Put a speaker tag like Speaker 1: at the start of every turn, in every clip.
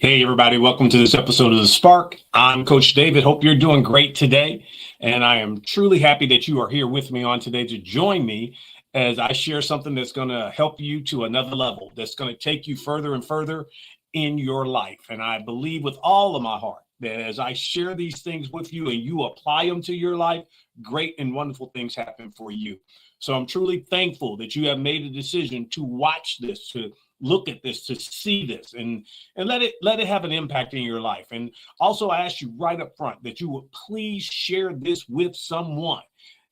Speaker 1: Hey, everybody, welcome to this episode of The Spark. I'm Coach David. Hope you're doing great today. And I am truly happy that you are here with me on today to join me as I share something that's going to help you to another level, that's going to take you further and further in your life. And I believe with all of my heart that as I share these things with you and you apply them to your life, great and wonderful things happen for you. So I'm truly thankful that you have made a decision to watch this, to look at this, to see this, and let it have an impact in your life. And also, I ask you right up front that you would please share this with someone.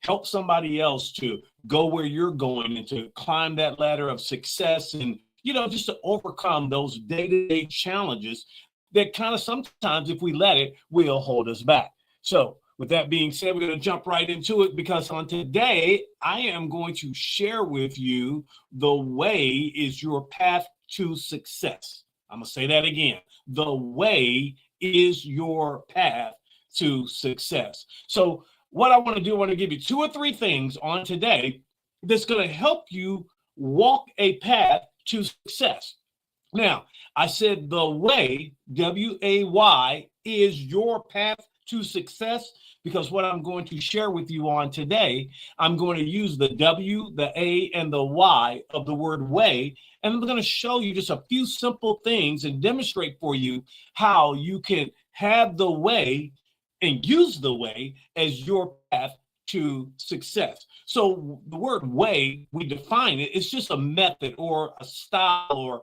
Speaker 1: Help somebody else to go where you're going and to climb that ladder of success, and just to overcome those day-to-day challenges that kind of sometimes, if we let it, will hold us back. So with that being said, we're going to jump right into it, because on today, I am going to share with you the way is your path to success. I'm going to say that again. The way is your path to success. So what I want to do, I want to give you 2 or 3 things on today that's going to help you walk a path to success. Now, I said the way, W-A-Y, is your path to success, because what I'm going to share with you on today, I'm going to use the W, the A, and the Y of the word way, and I'm going to show you just a few simple things and demonstrate for you how you can have the way and use the way as your path to success. So the word way, we define it, it's just a method or a style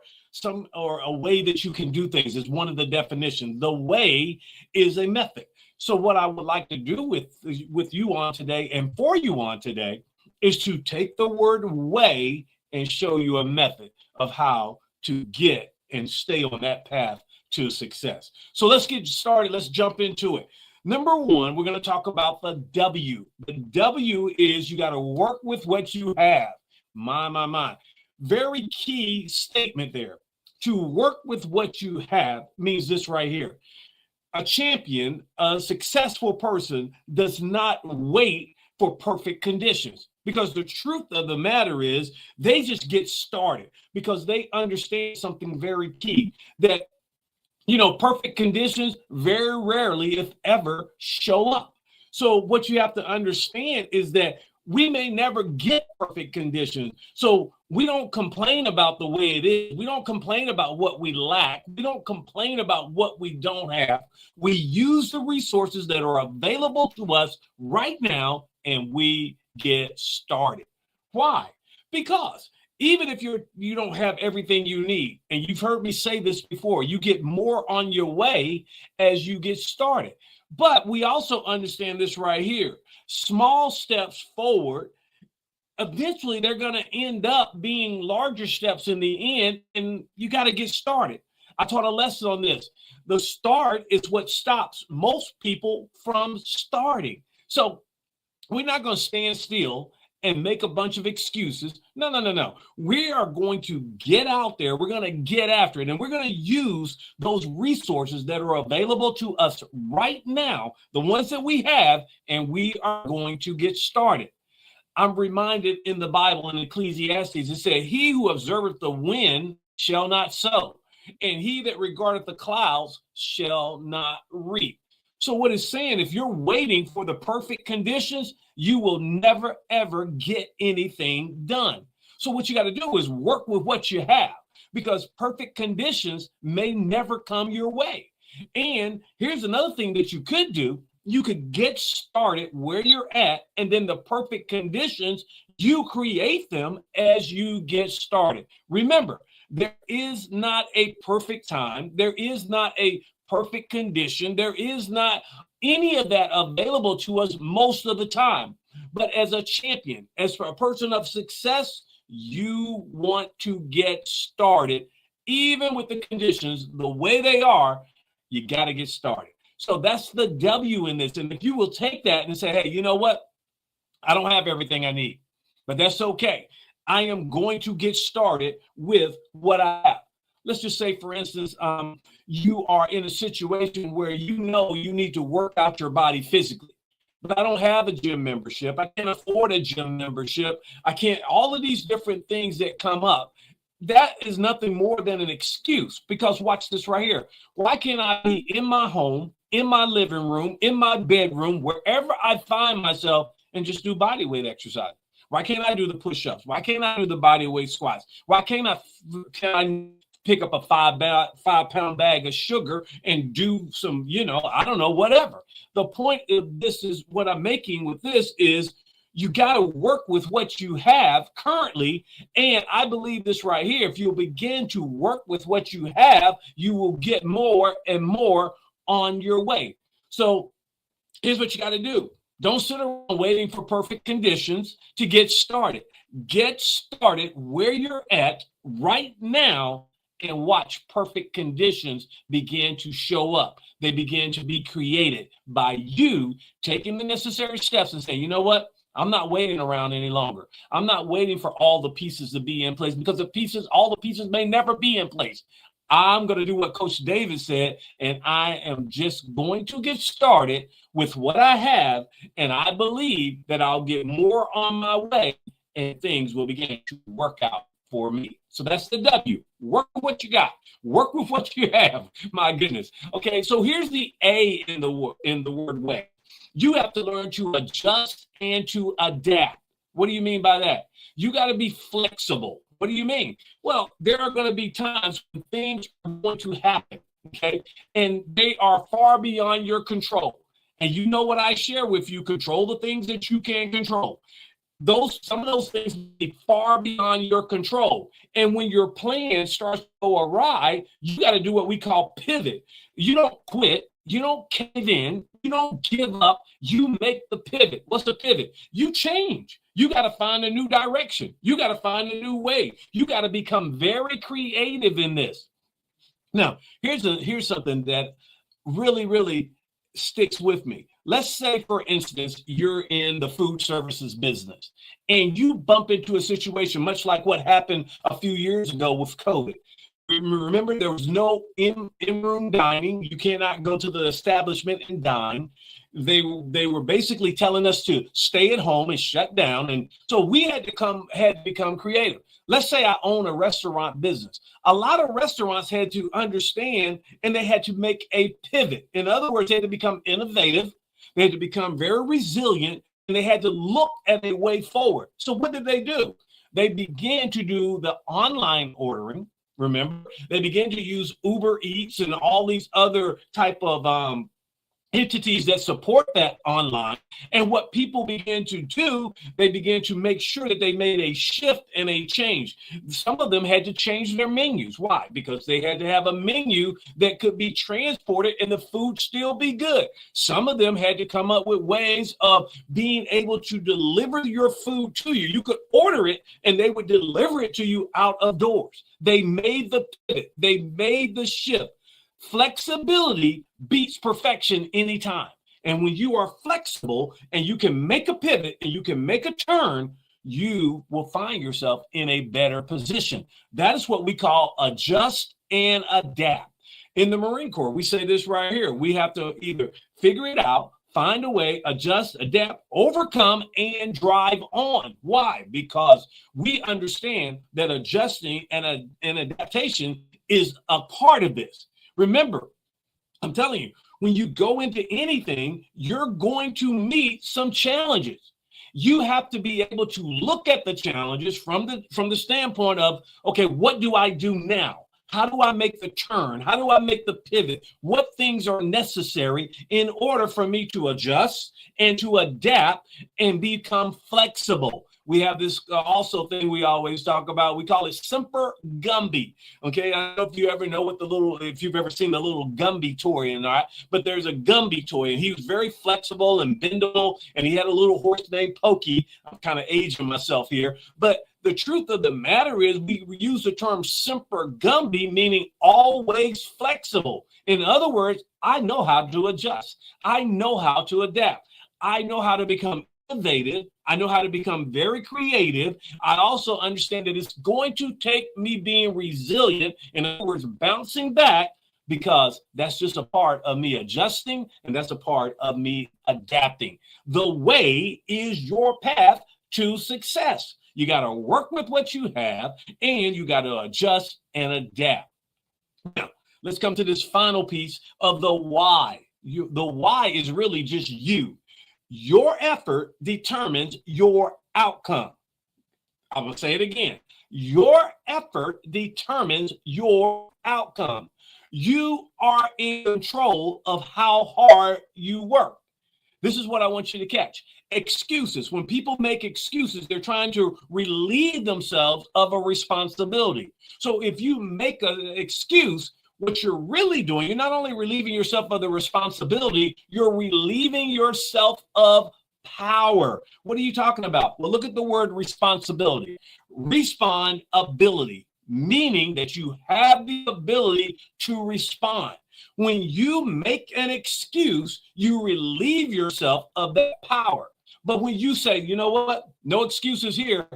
Speaker 1: or a way that you can do things is one of the definitions. The way is a method. So what I would like to do with you on today and for you on today is to take the word way and show you a method of how to get and stay on that path to success. So let's get started. Let's jump into it. Number 1, we're going to talk about the W. The W is you got to work with what you have. My. Very key statement there. To work with what you have means this right here. A champion, a successful person does not wait for perfect conditions, because the truth of the matter is they just get started because they understand something very key, that perfect conditions very rarely, if ever, show up. So what you have to understand is that we may never get perfect conditions. So we don't complain about the way it is. We don't complain about what we lack. We don't complain about what we don't have. We use the resources that are available to us right now, and we get started. Why? Because even if you don't have everything you need, and you've heard me say this before, you get more on your way as you get started. But we also understand this right here. Small steps forward, eventually they're going to end up being larger steps in the end, and you got to get started. I taught a lesson on this. The start is what stops most people from starting. So we're not going to stand still and make a bunch of excuses. No. We are going to get out there. We're going to get after it. And we're going to use those resources that are available to us right now, the ones that we have, and we are going to get started. I'm reminded in the Bible in Ecclesiastes, it said, he who observeth the wind shall not sow, and he that regardeth the clouds shall not reap. So what it's saying, if you're waiting for the perfect conditions, you will never, ever get anything done. So what you got to do is work with what you have, because perfect conditions may never come your way. And here's another thing that you could do. You could get started where you're at, and then the perfect conditions, you create them as you get started. Remember, there is not a perfect time. There is not a perfect condition. There is not any of that available to us most of the time. But as a champion, as for a person of success, you want to get started. Even with the conditions the way they are, you got to get started. So that's the W in this. And if you will take that and say, hey, you know what? I don't have everything I need, but that's okay. I am going to get started with what I have. Let's just say, for instance, you are in a situation where you know you need to work out your body physically, but I don't have a gym membership. I can't afford a gym membership. I can't, all of these different things that come up. that is nothing more than an excuse, because watch this right here. Why can't I be in my home, in my living room, in my bedroom, wherever I find myself, and just do body weight exercise? Why can't I do the push-ups? Why can't I do the body weight squats? Why can't I pick up a 5 pound bag of sugar and do some, I don't know, whatever. The point of this is what I'm making with this is you got to work with what you have currently. And I believe this right here. If you begin to work with what you have, you will get more and more on your way. So here's what you got to do. Don't sit around waiting for perfect conditions to get started. Get started where you're at right now and watch perfect conditions begin to show up. They begin to be created by you taking the necessary steps and saying, you know what? I'm not waiting around any longer. I'm not waiting for all the pieces to be in place, because all the pieces may never be in place. I'm going to do what Coach David said, and I am just going to get started with what I have, and I believe that I'll get more on my way, and things will begin to work out for me. So that's the W. Work with what you got. Work with what you have. My goodness. Okay, so here's the A in the word way. You have to learn to adjust and to adapt. What do you mean by that? You got to be flexible. What do you mean? Well, there are going to be times when things are going to happen, okay? And they are far beyond your control. And you know what I share with you, control the things that you can control. Some of those things be far beyond your control. And when your plan starts to go awry, you got to do what we call pivot. You don't quit. You don't cave in. You don't give up. You make the pivot. What's the pivot? You change. You got to find a new direction. You got to find a new way. You got to become very creative in this. Now, here's something that really, really sticks with me. Let's say, for instance, you're in the food services business and you bump into a situation much like what happened a few years ago with COVID. Remember, there was no in-room dining. You cannot go to the establishment and dine. They were basically telling us to stay at home and shut down. And so we had to become creative. Let's say I own a restaurant business. A lot of restaurants had to understand, and they had to make a pivot. In other words, they had to become innovative. They had to become very resilient, and they had to look at a way forward. So what did they do? They began to do the online ordering. Remember, they began to use Uber Eats and all these other type of entities that support that online. And what people began to do, they began to make sure that they made a shift and a change. Some of them had to change their menus. Why? Because they had to have a menu that could be transported and the food still be good. Some of them had to come up with ways of being able to deliver your food to you. You could order it and they would deliver it to you out of doors. They made the pivot. They made the shift. Flexibility beats perfection anytime. And when you are flexible and you can make a pivot and you can make a turn, you will find yourself in a better position. That is what we call adjust and adapt. In the Marine Corps, we say this right here. We have to either figure it out, find a way, adjust, adapt, overcome, and drive on. Why? Because we understand that adjusting and adaptation is a part of this. Remember, I'm telling you, when you go into anything, you're going to meet some challenges. You have to be able to look at the challenges from the standpoint of, okay, what do I do now? How do I make the turn? How do I make the pivot? What things are necessary in order for me to adjust and to adapt and become flexible? We have this also thing we always talk about. We call it Semper Gumby. Okay, I don't know if you ever know if you've ever seen the little Gumby toy, all right? But there's a Gumby toy, and he was very flexible and bendable, and he had a little horse named Pokey. I'm kind of aging myself here, but the truth of the matter is we use the term Semper Gumby, meaning always flexible. In other words, I know how to adjust. I know how to adapt. I know how to become innovative. I know how to become very creative. I also understand that it's going to take me being resilient, in other words, bouncing back, because that's just a part of me adjusting, and that's a part of me adapting. The way is your path to success. You got to work with what you have, and you got to adjust and adapt. Now, let's come to this final piece of the why. The why is really just you. Your effort determines your outcome. I will say it again. Your effort determines your outcome. You are in control of how hard you work. This is what I want you to catch. Excuses. When people make excuses, they're trying to relieve themselves of a responsibility. So if you make an excuse, what you're really doing, you're not only relieving yourself of the responsibility, you're relieving yourself of power. What are you talking about? Well, look at the word responsibility. Respond ability, meaning that you have the ability to respond. When you make an excuse, you relieve yourself of that power. But when you say, you know what, no excuses here,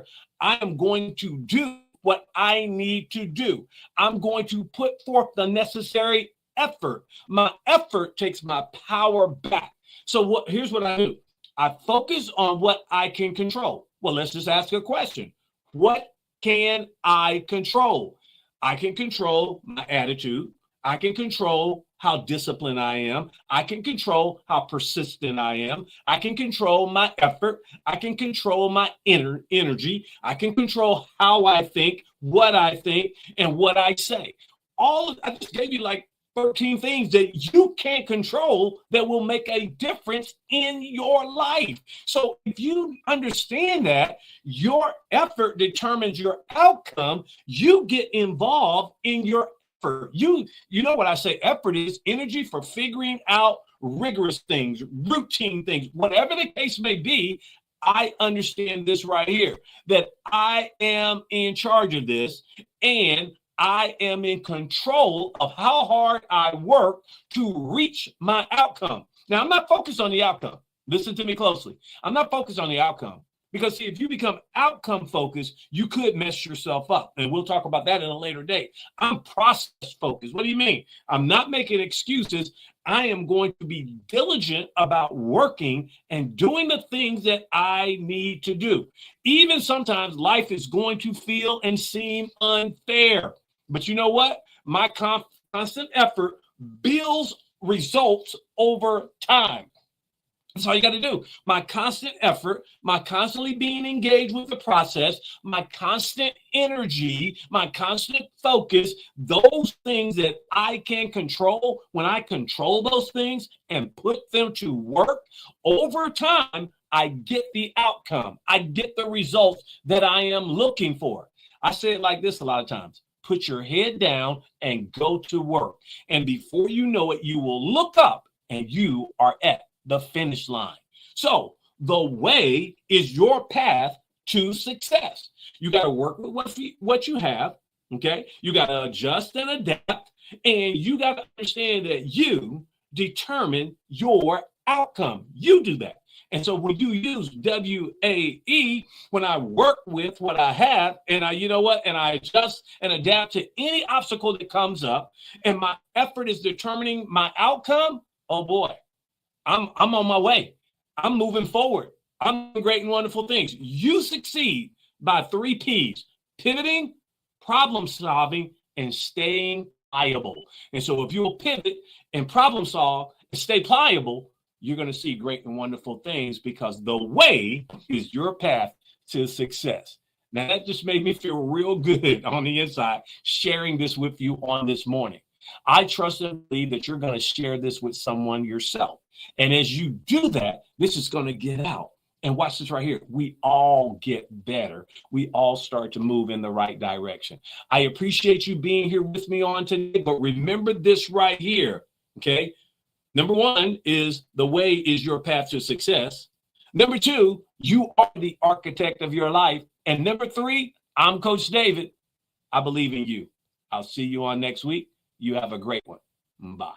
Speaker 1: I am going to do what I need to do. I'm going to put forth the necessary effort. My effort takes my power back. So here's what I do. I focus on what I can control. Well, let's just ask a question. What can I control? I can control my attitude. I can control how disciplined I am. I can control how persistent I am. I can control my effort. I can control my energy. I can control how I think, and what I say. I just gave you like 13 things that you can't control that will make a difference in your life. So if you understand that your effort determines your outcome, you get involved in your effort. You know what I say, effort is energy for figuring out rigorous things, routine things, whatever the case may be. I understand this right here, that I am in charge of this, and I am in control of how hard I work to reach my outcome. Now, I'm not focused on the outcome. Listen to me closely. I'm not focused on the outcome, because see, if you become outcome focused, you could mess yourself up. And we'll talk about that in a later date. I'm process focused. What do you mean? I'm not making excuses. I am going to be diligent about working and doing the things that I need to do. Even sometimes life is going to feel and seem unfair. But you know what? My constant effort builds results over time. That's all you got to do. My constant effort, my constantly being engaged with the process, my constant energy, my constant focus, those things that I can control, when I control those things and put them to work, over time, I get the outcome. I get the results that I am looking for. I say it like this a lot of times. Put your head down and go to work. And before you know it, you will look up and you are at the finish line. So the way is your path to success. You got to work with what you have. Okay. You got to adjust and adapt. And you got to understand that you determine your outcome. You do that. And so when you use WAE, when I work with what I have, and I adjust and adapt to any obstacle that comes up, and my effort is determining my outcome, oh boy, I'm on my way. I'm moving forward. I'm doing great and wonderful things. You succeed by 3 P's: pivoting, problem solving, and staying pliable. And so if you'll pivot and problem solve and stay pliable, you're going to see great and wonderful things, because the way is your path to success. Now, that just made me feel real good on the inside, sharing this with you on this morning. I trust and believe that you're going to share this with someone yourself. And as you do that, this is going to get out. And watch this right here. We all get better. We all start to move in the right direction. I appreciate you being here with me on today, but remember this right here, okay? Number 1 is the way is your path to success. Number 2, you are the architect of your life. And number 3, I'm Coach David. I believe in you. I'll see you on next week. You have a great one. Bye.